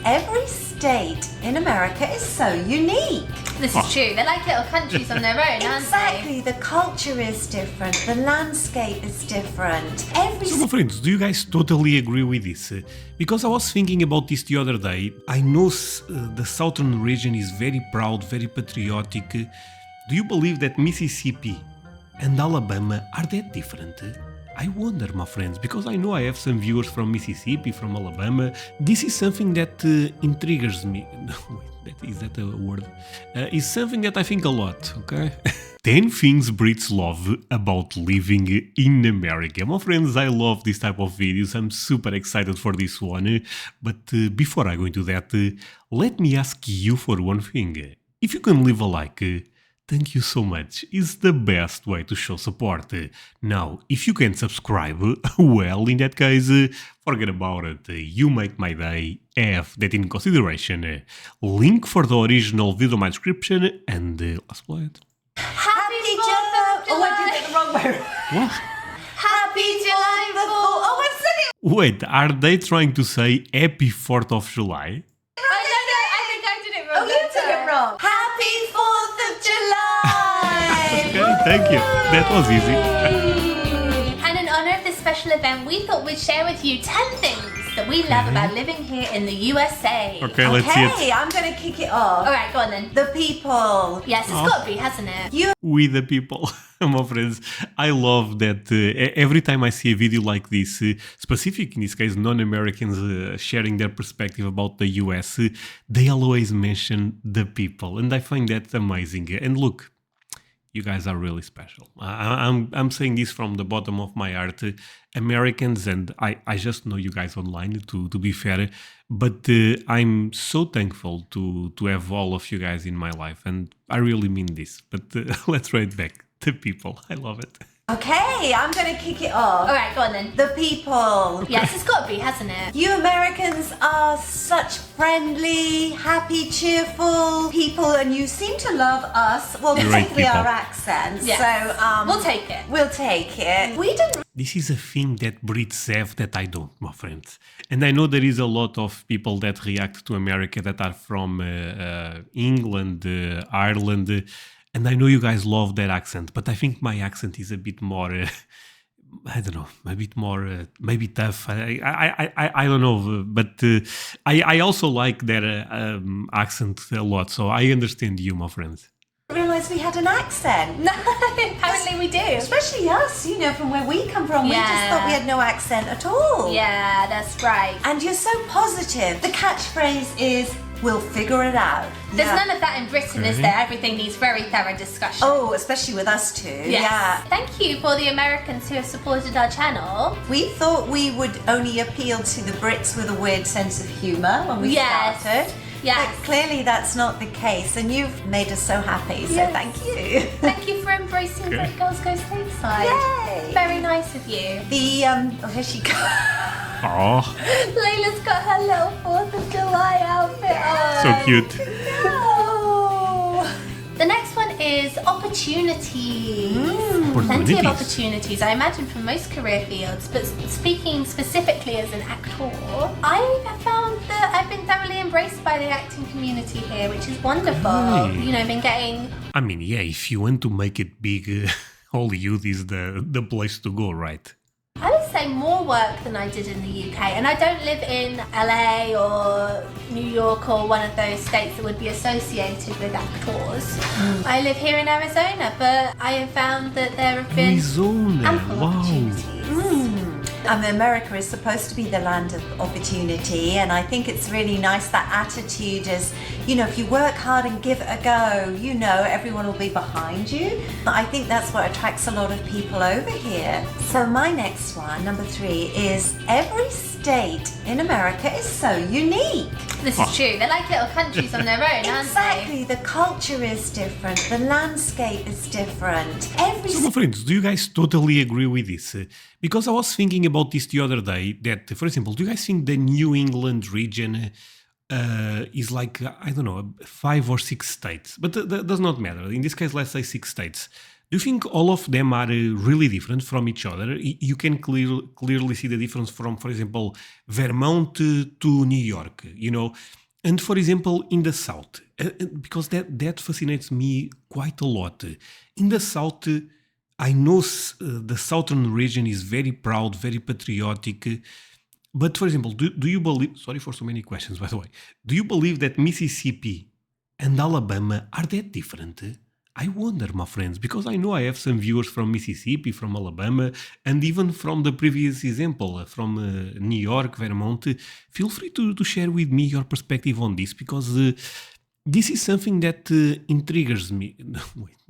every state in America is so unique. This is true. They're like little countries on their own, aren't Exactly. The culture is different. The landscape is different. So, my friends, do you guys totally agree with this? Because I was thinking about this the other day. I know the southern region is very proud, very patriotic. Do you believe that Mississippi and Alabama are that different? I wonder, my friends, because I know I have some viewers from Mississippi, from Alabama. This is something that intrigues me. Wait, is that a word? Is something that I think a lot, okay? 10 things Brits love about living in America. My friends, I love this type of videos. I'm super excited for this one. But before I go into that, let me ask you for one thing. If you can leave a like, thank you so much. It's the best way to show support. Now, if you can subscribe, well, in that case, forget about it. You make my day. Have that in consideration. Link for the original video in my description, and let's play it. Happy July! Oh, I did it the wrong way. What? Happy July 4th! Oh, I said it! Wait, are they trying to say Happy 4th of July? I think I did it wrong. Oh, you did it wrong. Happy 4th of July! Okay, thank you. That was easy. And in honor of this special event, we thought we'd share with you 10 things that we love about living here in the USA. Okay, let's see it. Okay, I'm going to kick it off. All right, go on then. The people. Yes, it's got to be, hasn't it? You We the people. My friends, I love that every time I see a video like this, specific in this case non-Americans sharing their perspective about the US, they always mention the people, and I find that amazing. And look, you guys are really special. I'm saying this from the bottom of my heart. Americans, and I just know you guys online, to be fair, but I'm so thankful to have all of you guys in my life, and I really mean this. But let's right back. The people. I love it. Okay, I'm going to kick it off. All right, go on then. The people. Yes, it's got to be, hasn't it? You Americans are such friendly, happy, cheerful people, and you seem to love us. Well, Great particularly people. our accents. Yes. So We'll take it. We'll take it. We didn't. This is a thing that Brits have that I don't, my friends. And I know there is a lot of people that react to America that are from England, Ireland, and I know you guys love that accent, but I think my accent is a bit more, I don't know, a bit more, maybe tough. I don't know, but I also like their accent a lot, so I understand you, my friends. Realised we had an accent. No, apparently we do. Especially us, you know, from where we come from. We just Yeah. thought we had no accent at all. Yeah, that's right. And you're so positive. The catchphrase is, we'll figure it out. There's Yeah. none of that in Britain, is there? Everything needs very thorough discussion. Oh, especially with us two. Yes. Yeah. Thank you for the Americans who have supported our channel. We thought we would only appeal to the Brits with a weird sense of humour when we Yes. started. Yes. But clearly that's not the case, and you've made us so happy, so Yes. thank you. Thank you for embracing Okay. Great Girls Go Stateside. Yay! Very nice of you. The, oh, here she goes. Oh, Layla's got her little 4th of July outfit on. so cute. No. The next one is opportunities. Plenty of opportunities, I imagine, for most career fields, but speaking specifically as an actor, I have found that I've been thoroughly embraced by the acting community here, which is wonderful. Great. You know, been getting... I mean, yeah, if you want to make it big, Hollywood is the place to go, right? I would say more work than I did in the UK, and I don't live in LA or New York or one of those states that would be associated with actors. I live here in Arizona, but I have found that there have been Arizona, ample wow. opportunities. America is supposed to be the land of opportunity, and I think it's really nice, that attitude is, you know, if you work hard and give it a go, you know, everyone will be behind you. I think that's what attracts a lot of people over here. So my next one, number 3, is every state in America is so unique. This is true. They're like little countries on their own, aren't Exactly, the culture is different, the landscape is different. Every So, my friends, do you guys totally agree with this? Because I was thinking about this the other day, that, for example, do you guys think the New England region is like, I don't know, 5 or 6 states? But that does not matter. In this case, let's say 6 states. Do you think all of them are really different from each other? You can clearly see the difference from, for example, Vermont to New York, and for example, in the South, because that fascinates me quite a lot. In the South, I know the Southern region is very proud, very patriotic. But for example, do you believe, sorry for so many questions, by the way, do you believe that Mississippi and Alabama are that different? I wonder, my friends, because I know I have some viewers from Mississippi, from Alabama, and even from the previous example, from New York, Vermont. Feel free to share with me your perspective on this, because this is something that intrigues me.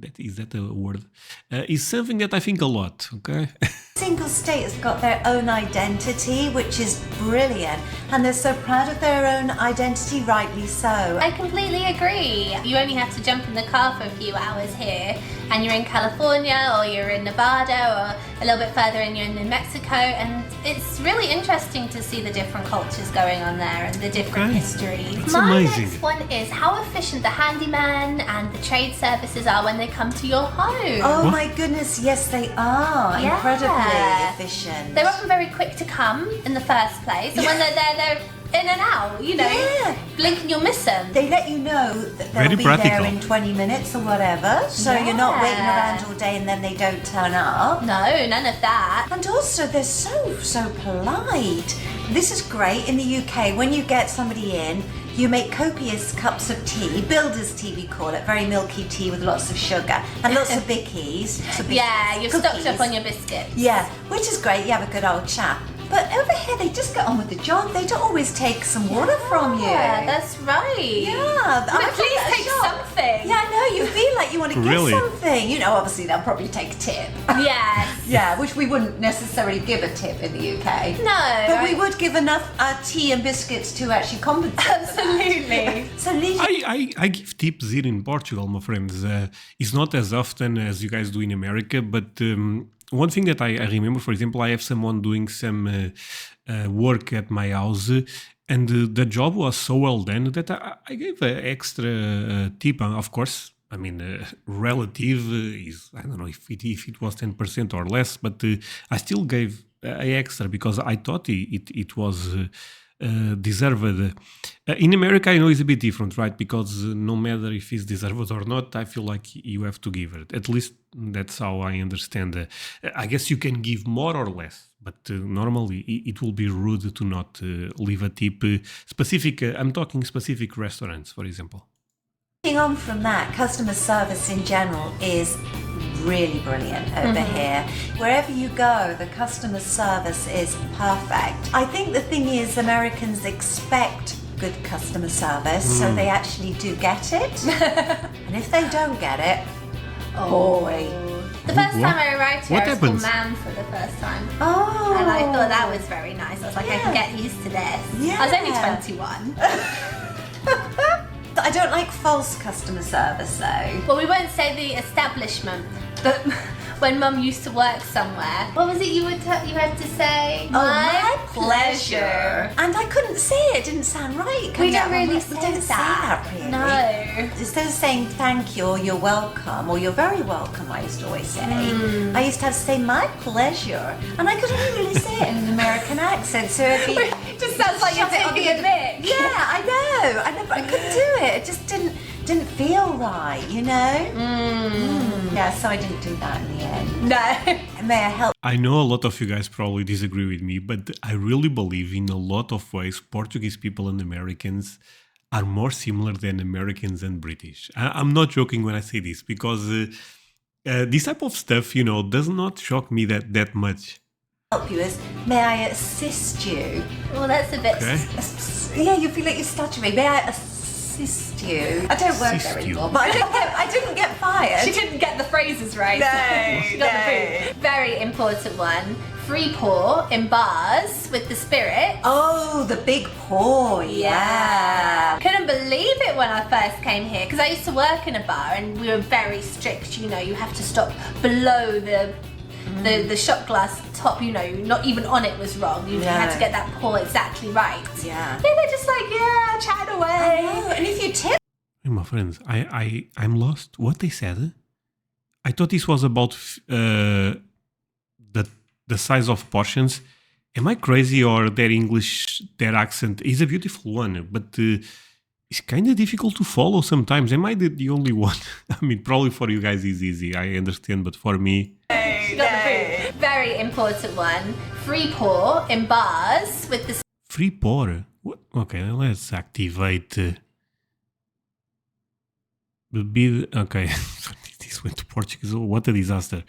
Wait, is that a word? Is something that I think a lot, okay? Single state has got their own identity, which is brilliant, and they're so proud of their own identity, rightly so. I completely agree. You only have to jump in the car for a few hours here and you're in California, or you're in Nevada, or a little bit further and you're in New Mexico, and it's really interesting to see the different cultures going on there and the different histories. It's My amazing. next one is how efficient the handyman and the trade services are when they come to your home. Oh my goodness, yes they are. Yeah. Incredibly efficient. They're often very quick to come in the first place, and when they're there, they're in and out, Yeah. blink and you'll miss them. They let you know that they'll Very be practical. there in 20 minutes or whatever, so you're not waiting Yeah. around all day and then they don't turn up. No, none of that. And also they're so polite. This is great in the UK. When you get somebody in, you make copious cups of tea, builder's tea we call it, very milky tea with lots of sugar and lots of bickies. Yeah, you've stocked cookies. up on your biscuits. Yeah, which is great. You have a good old chat. But over here, they just get on with the job. They don't always take some water from you. Yeah, that's right. Yeah, But please take something. Yeah, I know. You feel like you want to Really? give something. Obviously they'll probably take a tip. Yes. Yeah, which we wouldn't necessarily give a tip in the UK. No. But we would give enough tea and biscuits to actually compensate. Absolutely. So Ligia, I give tips here in Portugal, my friends. It's not as often as you guys do in America, but one thing that I remember, for example, I have someone doing some work at my house, and the job was so well done that I gave an extra tip. Of course, I mean, relative is, I don't know if it was 10% or less, but I still gave extra because I thought it was deserved. In America, I know it's a bit different, right? Because no matter if it's deserved or not, I feel like you have to give it. At least that's how I understand. I guess you can give more or less, but normally it will be rude to not leave a tip. Specific, I'm talking specific restaurants, for example. moving on from that, customer service in general is really brilliant over here. Wherever you go, the customer service is perfect. I think the thing is Americans expect good customer service, so they actually do get it. And if they don't get it, boy. The first What? time I arrived here, What I was called happens? ma'am for the first time. Oh. And I thought that was very nice. I was like, I can get used to this. I was only Yeah. 21. I don't like false customer service though. Well, we won't say the establishment, but when Mum used to work somewhere, what was it you had to say? My pleasure. And I couldn't say it. It didn't sound right. We don't Coming out of my really mouth. say We don't say that really. No. Instead of saying thank you or you're welcome or you're very welcome, I used to always say, I used to have to say my pleasure. And I could only really say it in an American accent. So it'd be, It just sounds like you're shove it on taking a the- mic. Yeah, I know. But I couldn't do it. It just didn't feel right, you know? Yeah, so I didn't do that in the end. No. May I help? I know a lot of you guys probably disagree with me, but I really believe in a lot of ways Portuguese people and Americans are more similar than Americans and British. I'm not joking when I say this because this type of stuff, does not shock me that much. Help you is, may I assist you? Well, that's a bit. Okay. Yeah, you feel like you're stuttering. May I assist you? I don't work Assist there you. anymore, but I didn't get fired. She couldn't get the phrases right. No, She got the food. Very important one. Free pour in bars with the spirit. Oh, the big pour, yeah. Couldn't believe it when I first came here because I used to work in a bar and we were very strict. You have to stop below the shot glass top. Not even on it was wrong. You had to get that pour exactly right. Yeah. They're just like, yeah, chat away. Oh, and if you tip, Hey, my friends, I'm lost. What they said? I thought this was about the size of portions. Am I crazy or their English, their accent is a beautiful one, but it's kind of difficult to follow sometimes. Am I the only one? I mean, probably for you guys it's easy, I understand, but for me... She got the very important one. Free pour in bars with the... Free pour? What? Okay, let's activate... the bid... Okay, this went to Portuguese. Oh, what a disaster.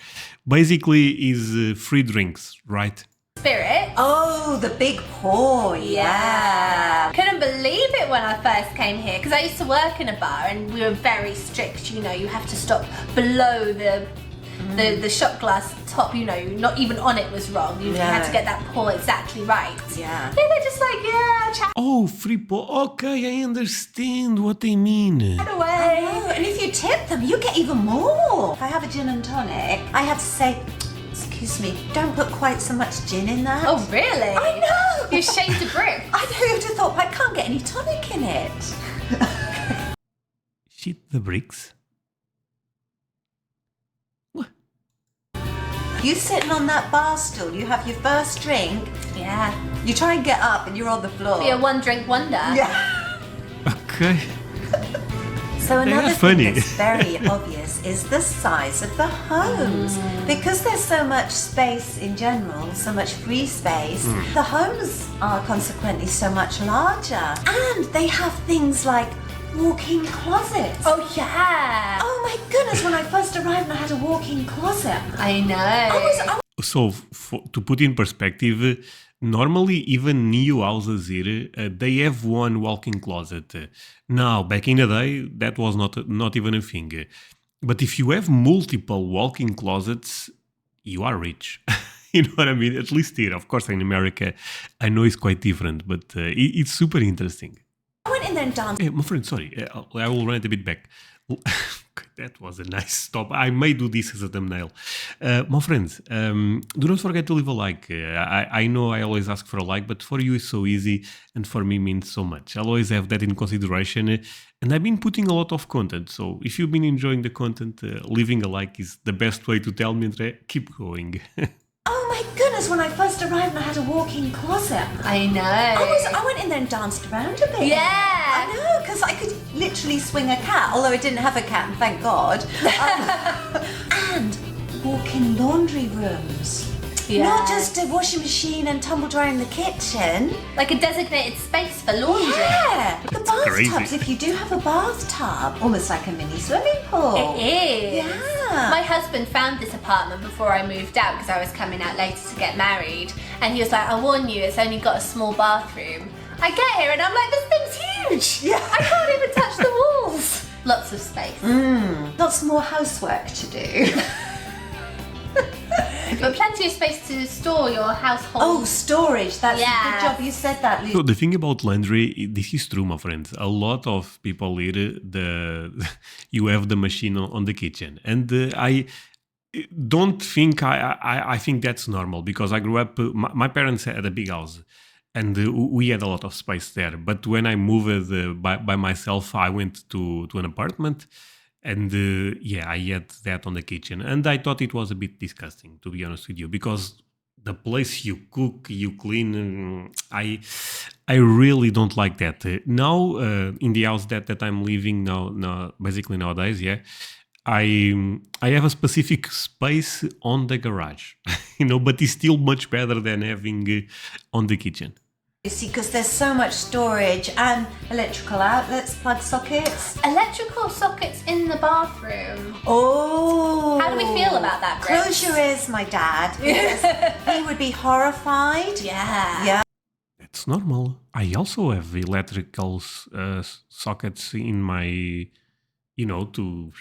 Basically is free drinks, right? Spirit. Oh, the big pour, yeah. Couldn't believe it when I first came here because I used to work in a bar and we were very strict. You know, you have to stop below the shot glass top. You know, not even on it was wrong. You had to get that pour exactly right. Yeah. And they're just like, Oh, free pour. Okay, I understand what they mean. chat away. Oh, and if you tip them, you get even more. If I have a gin and tonic, I have to say, excuse me, don't put quite so much gin in that. Oh, really? I know. You're shaved to brick. I know, you'd have thought, but I can't get any tonic in it. Shit the bricks. What? You sitting on that bar stool, you have your first drink, Yeah. you try and get up and you're on the floor. Be a one drink wonder. Yeah. Okay. So They are another funny. thing that's very obvious is the size of the homes. Because there's so much space in general, so much free space, the homes are consequently so much larger. And they have things like walk-in closets. Oh, yeah. Oh my goodness, when I first arrived and I had a walk-in closet. I know. So, to put in perspective, normally even new houses here, they have one walk-in closet. Now, back in the day, that was not even a thing. But if you have multiple walk-in closets, you are rich. You know what I mean? At least here. Of course, in America, I know it's quite different, but it's super interesting. I went in there and danced. Hey, my friend, sorry, I will run it a bit back. That was a nice stop. I may do this as a thumbnail. My friends, do not forget to leave a like. I know I always ask for a like, but for you it's so easy and for me means so much. I'll always have that in consideration. And I've been putting a lot of content. So if you've been enjoying the content, leaving a like is the best way to tell me, André, keep going. Oh my goodness, when I first arrived and I had a walk-in closet. I know. I went in there and danced around a bit. Yeah. I know, because I could literally swing a cat, although I didn't have a cat, and thank God. And walk-in laundry rooms. Yeah. Not just a washing machine and tumble dryer in the kitchen. Like a designated space for laundry. Yeah. The bathtubs, crazy. if you do have a bathtub, almost like a mini swimming pool. It is. Yeah. My husband found this apartment before I moved out because I was coming out later to get married. And he was like, I warn you, it's only got a small bathroom. I get here and I'm like, this thing's huge. Yeah. I can't even touch the walls. Lots of space. Lots more housework to do. But plenty of space to store your household. Oh, storage. That's a Yeah. good job you said that, Lucy. So the thing about laundry, this is true, my friends. A lot of people here, you have the machine on the kitchen, and I don't think I think that's normal because I grew up. My parents had a big house, and we had a lot of space there. But when I moved by myself, I went to an apartment. And I had that on the kitchen, and I thought it was a bit disgusting, to be honest with you, because the place you cook, you clean, I really don't like that. Now, in the house that I'm living now, basically nowadays, I have a specific space on the garage, but it's still much better than having on the kitchen. You see, because there's so much storage and electrical outlets, plug sockets. Electrical sockets in the bathroom. Oh. How do we feel about that, Brooks? Close your ears, my dad. Because he would be horrified. Yeah. Yeah. That's normal. I also have electrical sockets in my, to,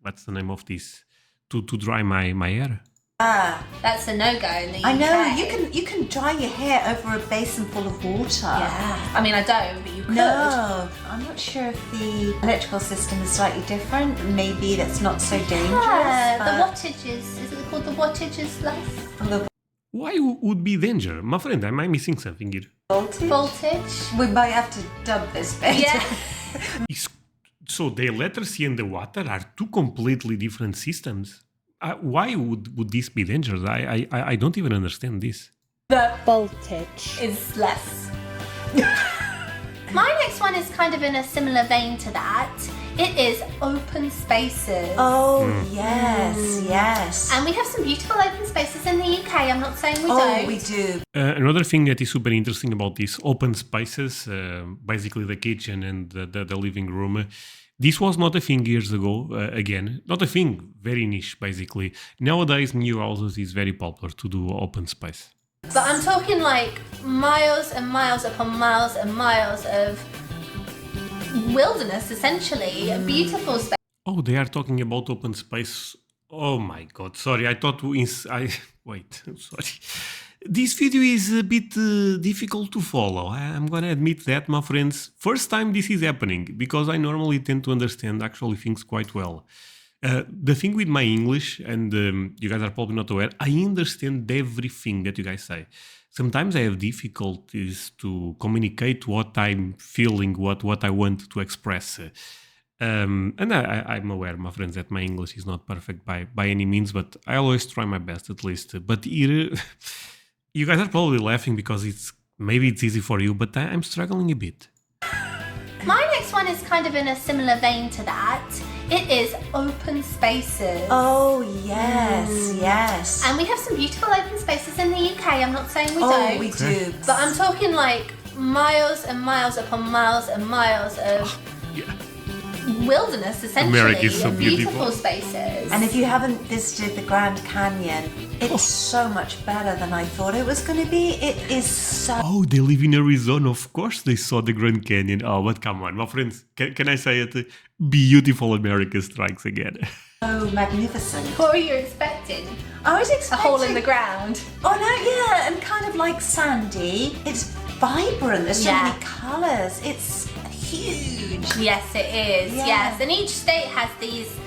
what's the name of this? To dry my hair. That's a no-go in the UK. I know, you can dry your hair over a basin full of water. Yeah. I mean, I don't, but you could. No, I'm not sure if the electrical system is slightly different. Maybe that's not so dangerous. Yeah, the but- wattage is it called the wattage is less? Why would be danger? My friend, am I missing something here? Voltage? Voltage? We might have to dub this bit. Yeah. It's So the electricity and the water are two completely different systems. Why would this be dangerous? I don't even understand this. The voltage is less. My next one is kind of in a similar vein to that. It is open spaces. Oh, yes, yes. And we have some beautiful open spaces in the UK. I'm not saying we don't. Oh, we do. Another thing that is super interesting about these open spaces, basically the kitchen and the living room, this was not a thing years ago. Again, not a thing, very niche basically. Nowadays, new houses is very popular to do open space. But I'm talking like miles and miles upon miles and miles of wilderness, essentially. A beautiful space. Oh, they are talking about open space. Oh my god, sorry, I thought wait, sorry. This video is a bit difficult to follow. I'm gonna admit that, my friends. First time this is happening, because I normally tend to understand actually things quite well. The thing with my English, and you guys are probably not aware, I understand everything that you guys say. Sometimes I have difficulties to communicate what I'm feeling, what I want to express. And I'm aware, my friends, that my English is not perfect by any means, but I always try my best at least. But here, you guys are probably laughing because maybe it's easy for you, but I'm struggling a bit. My next one is kind of in a similar vein to that. It is open spaces. Oh, yes, yes. And we have some beautiful open spaces in the UK. I'm not saying we don't. Oh, we do. But I'm talking like miles and miles upon miles and miles of wilderness, essentially. America is so beautiful. Spaces. And if you haven't visited the Grand Canyon, it's so much better than I thought it was going to be. It is so... Oh, they live in Arizona. Of course they saw the Grand Canyon. Oh, but come on, my friends. Can I say it? Beautiful America strikes again. So magnificent. What were you expecting? I was A expecting... hole in the ground. Oh, no, yeah, and kind of like sandy. It's vibrant. There's so many colours. It's huge. Yes, it is. Yeah. Yes, and each state has these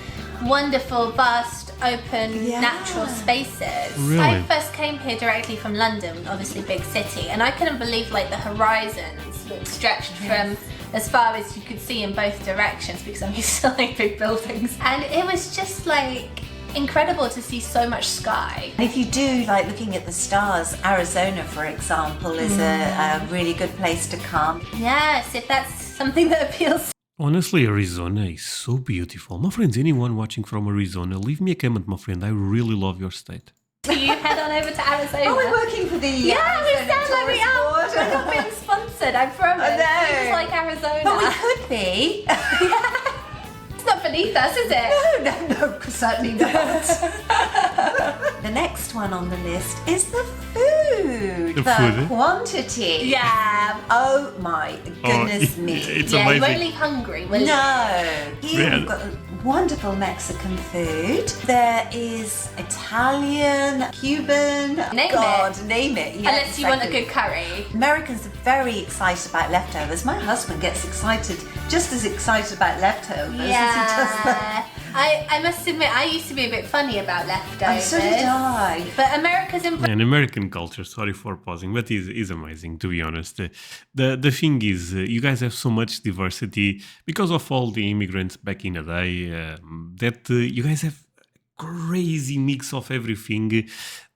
wonderful, vast, open, natural spaces. Really? I first came here directly from London, obviously big city, and I couldn't believe like the horizons that stretched from as far as you could see in both directions because I'm used to like big buildings, and it was just like incredible to see so much sky. And if you do like looking at the stars, Arizona, for example, is a really good place to come. Yes, if that's something that appeals. Honestly, Arizona is so beautiful. My friends, anyone watching from Arizona, leave me a comment, my friend. I really love your state. Do you head on over to Arizona? Oh, we're working for the we sound like we are. Board. We're not being sponsored, I promise. I know. It's like Arizona. But we could be. It's not beneath us, is it? No, certainly not. The next one on the list is the food. The food, eh? Quantity. Yeah. Oh my goodness me. It's Yeah, you amazing. won't leave hungry, will you? No. Here Yeah. we've got wonderful Mexican food. There is Italian, Cuban. Name God, name it. Yeah, Unless you want a exactly. good curry. Americans are very excited about leftovers. My husband gets excited, just as excited about leftovers as he does Yeah. I must admit, I used to be a bit funny about leftovers. And so did I. But America's And American culture, sorry for pausing, but is amazing, to be honest. The thing is, you guys have so much diversity because of all the immigrants back in the day, that you guys have crazy mix of everything,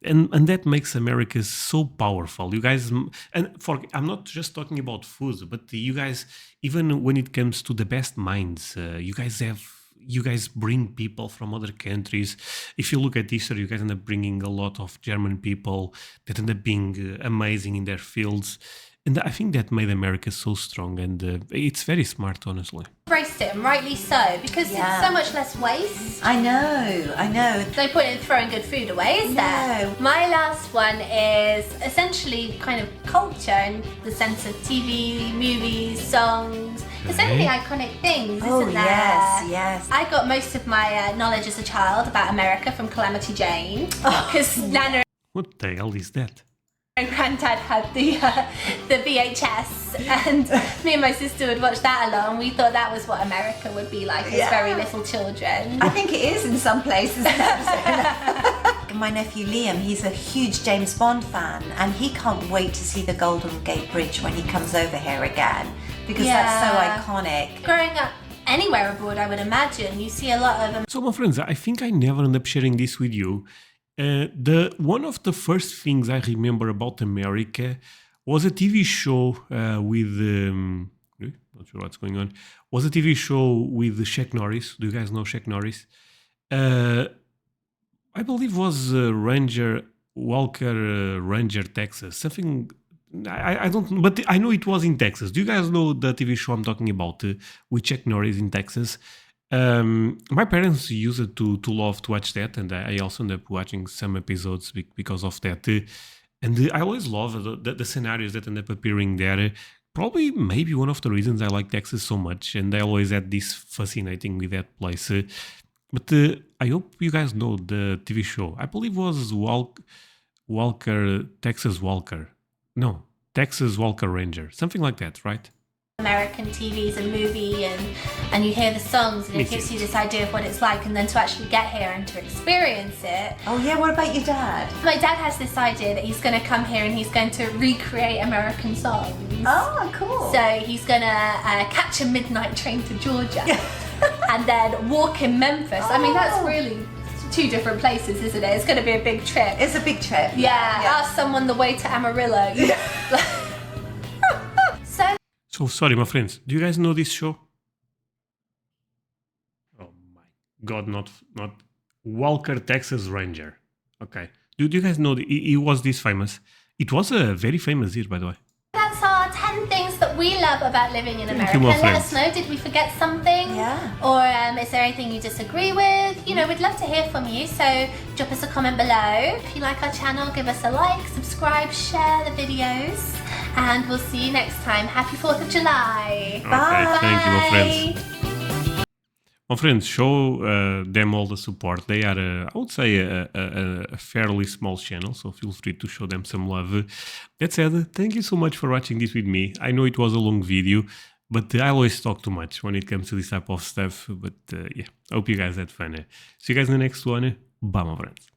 and that makes America so powerful. You guys, I'm not just talking about food, but you guys, even when it comes to the best minds, you guys bring people from other countries. If you look at history, you guys end up bringing a lot of German people that end up being amazing in their fields. And I think that made America so strong, and it's very smart, honestly. embraced it, and rightly so, because it's so much less waste. I know. There's no point in throwing good food away, is there? No. My last one is essentially kind of culture in the sense of TV, movies, songs. There's so many iconic things, isn't there? Yes. I got most of my knowledge as a child about America from Calamity Jane, because Nana What the hell is that? and Granddad had the VHS, and me and my sister would watch that along. We thought that was what America would be like as very little children. I think it is in some places. My nephew Liam, he's a huge James Bond fan, and he can't wait to see the Golden Gate Bridge when he comes over here again, because that's so iconic. Growing up anywhere abroad, I would imagine. You see a lot of So, my friends, I think I never end up sharing this with you. One of the first things I remember about America was a TV show with. Not sure what's going on. Was a TV show with Chuck Norris. Do you guys know Chuck Norris? I believe was Ranger Walker Ranger Texas. Something I don't, but I know it was in Texas. Do you guys know the TV show I'm talking about with Chuck Norris in Texas? My parents used to love to watch that, and I also ended up watching some episodes because of that. And I always love the scenarios that end up appearing there. Probably maybe one of the reasons I like Texas so much, and I always had this fascinating with that place. But I hope you guys know the TV show. I believe was Walker, Texas Walker. No, Texas Walker Ranger. Something like that, right? American TVs and movie, and you hear the songs, and it gives you this idea of what it's like, and then to actually get here and to experience it. Oh yeah, what about your dad? My dad has this idea that he's going to come here and he's going to recreate American songs. Oh, cool. So he's going to catch a midnight train to Georgia and then walk in Memphis. I mean, that's really two different places, isn't it? It's going to be a big trip. It's a big trip. Yeah. Ask someone the way to Amarillo. So sorry, my friends. Do you guys know this show? Oh my God, not Walker Texas Ranger. Okay. Do you guys know he was this famous? It was a very famous year, by the way. That's our 10 things that we love about living in America. my Let friends. us know, did we forget something? Yeah. Or is there anything you disagree with? You know, we'd love to hear from you, so drop us a comment below. If you like our channel, give us a like, subscribe, share the videos, and we'll see you next time. Happy 4th of July. Okay, thank you, my friends. Bye. My friends, show them all the support. They are, I would say, a fairly small channel, so feel free to show them some love. That said, thank you so much for watching this with me. I know it was a long video, but I always talk too much when it comes to this type of stuff. But yeah, I hope you guys had fun. See you guys in the next one. Bye, my friends.